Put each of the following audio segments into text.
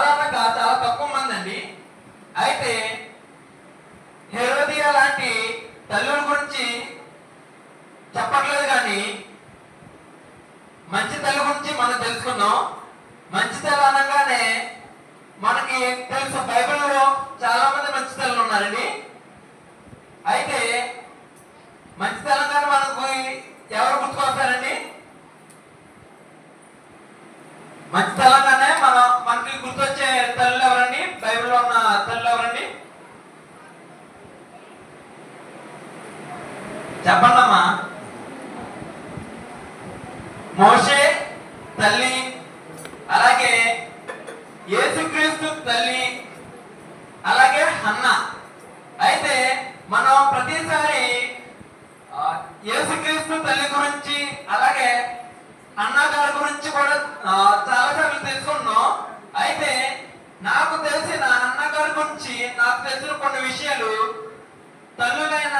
చాలా తక్కువ మంది అండి. అయితే హెరోదియా లాంటి తల్లుల గురించి చెప్పట్లేదు, కానీ మంచి తల్లి గురించి మనం తెలుసుకుందాం. మంచి తల్లి అనగానే మనకి తెలుసు, బైబిల్లో చాలా మంది మంచి తల్లులు ఉన్నారండి. అయితే మంచి తల్లి మనకు ఎవరు గుర్తుకొస్తారండి? మంచి తల్లిగానే మనకి గుర్తొచ్చే తల్లులు ఎవరండి? బైబిల్లో ఉన్న తల్లులు ఎవరండి? చెప్పండమ్మా. మోషే తల్లి, అలాగే యేసుక్రీస్తు తల్లి, అలాగే హన్నా. అయితే మనం ప్రతిసారి యేసుక్రీస్తు తల్లి గురించి అలాగే హన్నా గారి గురించి కూడా చాలా సార్లు తెలుసుకున్నాం. అయితే నాకు తెలిసిన హన్నా గారి గురించి నాకు తెలిసిన కొన్ని విషయాలు తల్లులైన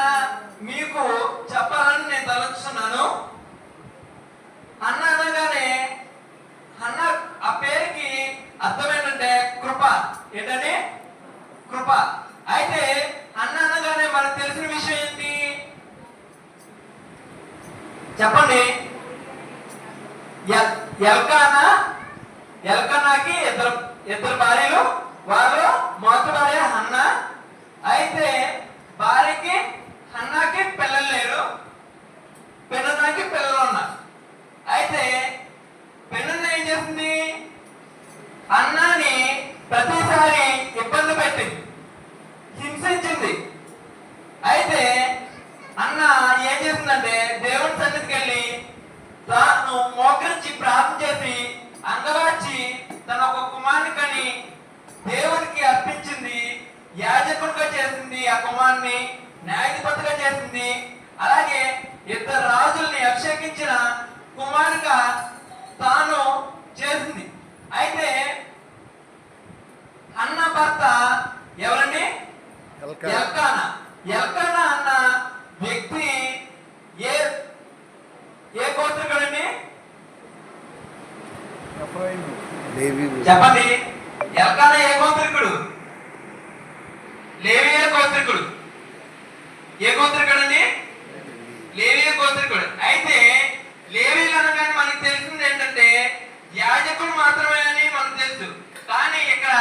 మీకు చెప్పాలని నేను తలుచుతున్నాను. హన్నా అనగానే హన్నా ఆ పేరుకి అర్థం ఏంటంటే కృప. ఏంటంటే కృప. అయితే హన్నా అనగానే మనకు తెలిసిన విషయం ఏంటి చెప్పండి? ఎల్కానాకి ఇద్దరు భార్యలు, వారు మొదటి భార్య హన్నా. అయితే భార్యకి హన్నాకి పిల్లలు లేరు, పెనున్నాకి పిల్లలు ఉన్నారు. అయితే పెనున్న ఏం చేసింది? హన్నాని ప్రతిసారి ఇబ్బంది పెట్టింది, హింసించింది. అయితే అన్న ఏం చేసిందంటే దేవుని సన్నిధికి వెళ్ళి తాను మోకరించి ప్రార్థన చేసి అంగలార్చి తన ఒక కుమారుని కని దేవునికి అర్పించింది. యాజకుడిగా చేసింది, ఆ కుమారుని న్యాయాధిపతిగా చేసింది. అలాగే ఇద్దరు రాజుల్ని అభిషేకించిన కుమారుగా తాను చేసింది. అయితే అన్న భర్త ఎవరండి? ఎల్కానా. ఎల్కానా అన్న వ్యక్తి ఏ గోత్రికుడండి? చెప్పండి. ఎల్కానా ఏ గోత్రికుడు? లేవీయ గోత్రికుడు. ఏ గోత్రికుడండి? లేవీయ గోత్రికుడు. అయితే లేవీయులు అనగానే మనకు తెలిసింది ఏంటంటే యాజకుడు మాత్రమే అని మనకు తెలుసు. కానీ ఇక్కడ